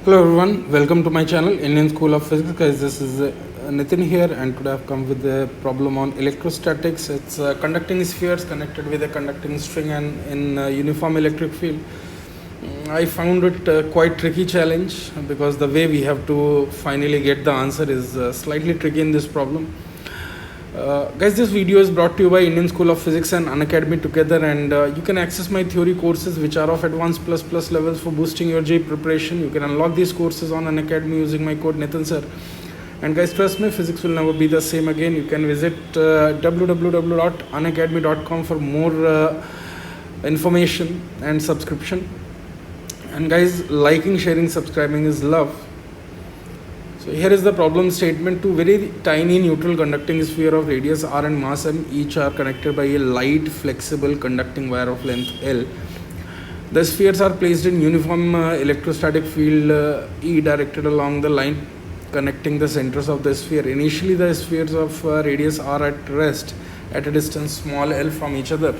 Hello everyone, welcome to my channel Indian School of Physics. Guys, this is Nitin here, and today I've come with a problem on electrostatics. It's conducting spheres connected with a conducting string and in uniform electric field. I found it quite tricky challenge because the way we have to finally get the answer is slightly tricky in this problem. Guys, this video is brought to you by Indian School of Physics and Unacademy together, and you can access my theory courses which are of advanced plus levels for boosting your JEE preparation. You can unlock these courses on Unacademy using my code Nitin sir. And guys, trust me, physics will never be the same again. You can visit www.unacademy.com for more information and subscription. And guys, liking, sharing, subscribing is love. So here is the problem statement. Two very tiny neutral conducting sphere of radius r and mass m each are connected by a light flexible conducting wire of length L. The spheres are placed in uniform electrostatic field E directed along the line connecting the centers of the sphere. Initially the spheres of radius r at rest at a distance small l from each other,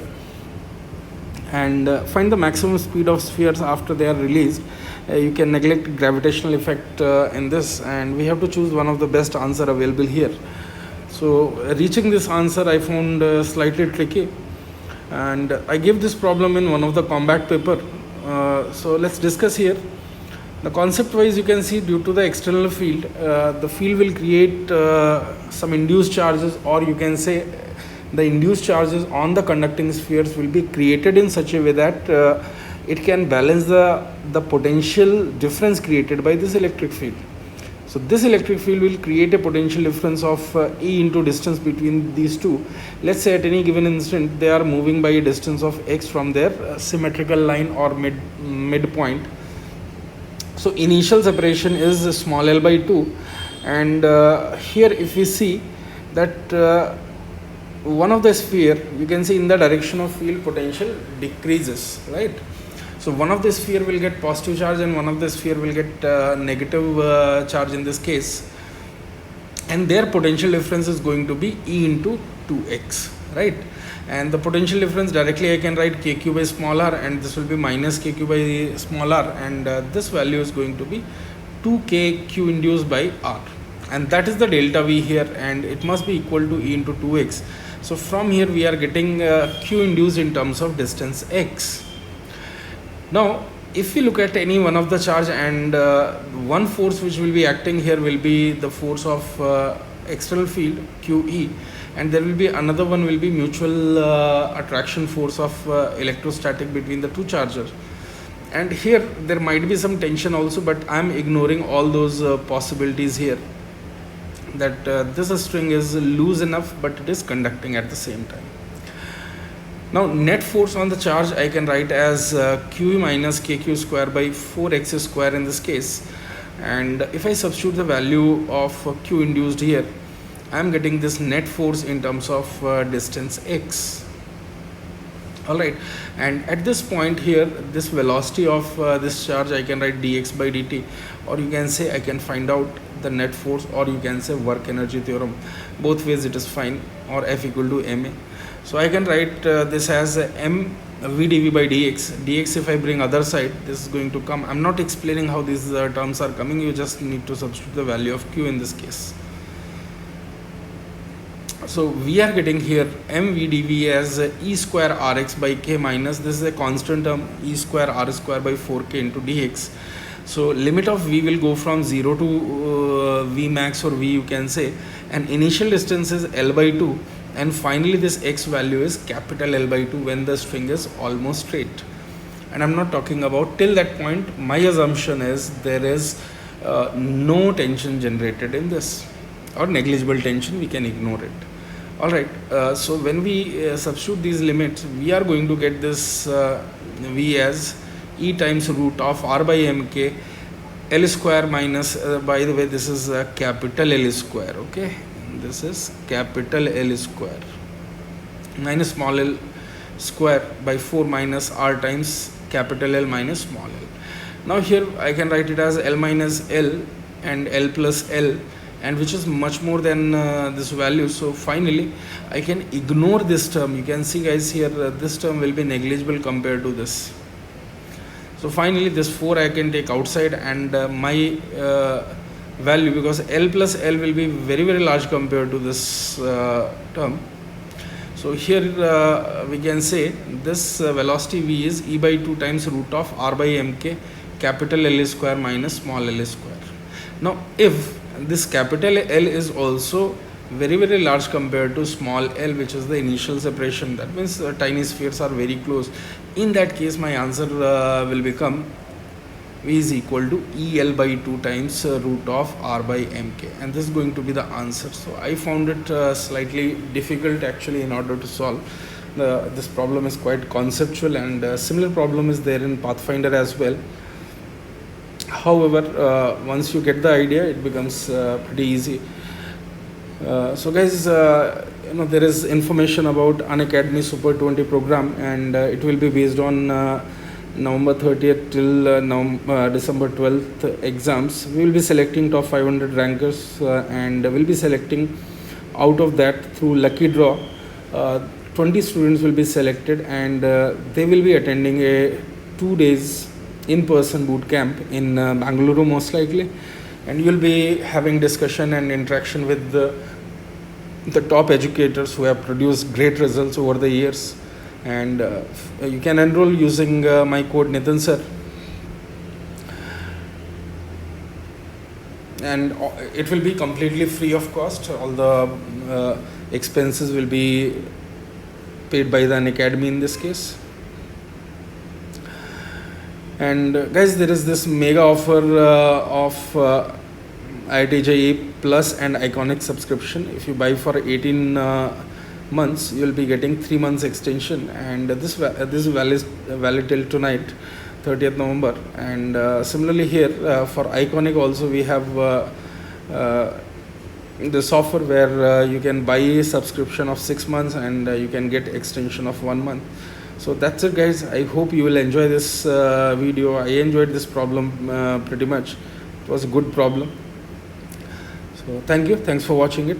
and find the maximum speed of spheres after they are released. You can neglect gravitational effect in this, and we have to choose one of the best answer available here. So reaching this answer I found slightly tricky, and I gave this problem in one of the combat paper. So let's discuss here. The concept wise, you can see due to the external field, the field will create some induced charges, or you can say the induced charges on the conducting spheres will be created in such a way that it can balance the potential difference created by this electric field. So this electric field will create a potential difference of E into distance between these two. Let's say at any given instant they are moving by a distance of x from their symmetrical line or midpoint. So initial separation is small l by 2, and here if we see that one of the sphere, you can see in the direction of field potential decreases, right? So one of the sphere will get positive charge and one of the sphere will get negative charge in this case, and their potential difference is going to be E into 2x, right? And the potential difference directly I can write kq by small r, and this will be minus kq by small r, and this value is going to be 2kq induced by r, and that is the delta V here, and it must be equal to E into 2x. So from here we are getting q induced in terms of distance x. Now if we look at any one of the charge, and one force which will be acting here will be the force of external field QE, and there will be another one will be mutual attraction force of electrostatic between the two chargers. And here there might be some tension also, but I am ignoring all those possibilities here, that this string is loose enough but it is conducting at the same time. Now net force on the charge I can write as QE minus KQ square by 4x square in this case, and if I substitute the value of Q induced here, I am getting this net force in terms of distance x. Alright, and at this point here, this velocity of this charge I can write dx by dt, or you can say I can find out the net force, or you can say work energy theorem. Both ways it is fine, or F equal to ma. So I can write this as m v dv by dx. Dx, if I bring other side, this is going to come. I'm not explaining how these terms are coming, you just need to substitute the value of q in this case. So we are getting here m v dv as e square rx by k minus, this is a constant term, e square r square by 4k into dx. So limit of v will go from 0 to v max or v, you can say, and initial distance is l by 2, and finally this x value is capital L by 2 when the string is almost straight. And I'm not talking about till that point. My assumption is there is no tension generated in this, or negligible tension, we can ignore it. Alright, so when we substitute these limits, we are going to get this v as e times root of r by mk L square minus, by the way, this is capital L square, okay? This is capital L square minus small l square by 4 minus r times capital L minus small l. Now here I can write it as L minus L and L plus L, and which is much more than this value. So finally I can ignore this term. You can see guys here this term will be negligible compared to this. So finally this 4 I can take outside, and my value, because L plus L will be very very large compared to this term. So here we can say this velocity v is e by 2 times root of r by mk capital L square minus small l square. Now if this capital L is also very very large compared to small l, which is the initial separation, that means tiny spheres are very close, in that case my answer will become v is equal to el by 2 times root of r by mk, and this is going to be the answer. So I found it slightly difficult actually in order to solve. This problem is quite conceptual, and similar problem is there in Pathfinder as well. However, once you get the idea, it becomes pretty easy. So guys, there is information about Unacademy Super 20 program, and it will be based on November 30th till December 12th exams. We will be selecting top 500 rankers, and we'll be selecting out of that through lucky draw. 20 students will be selected, and they will be attending a 2 days in-person boot camp in Bangalore most likely, and you'll be having discussion and interaction with the top educators who have produced great results over the years. And you can enroll using my code Nitin sir, and it will be completely free of cost. All the expenses will be paid by the Unacademy in this case. And guys, there is this mega offer of IIT JEE Plus and Iconic subscription. If you buy for 18 months, you will be getting 3 months extension, and this is valid till tonight, 30th November. And similarly here for Iconic also we have this offer where you can buy a subscription of 6 months, and you can get extension of 1 month. So that's it guys. I hope you will enjoy this video. I enjoyed this problem pretty much. It was a good problem. So thank you. Thanks for watching it.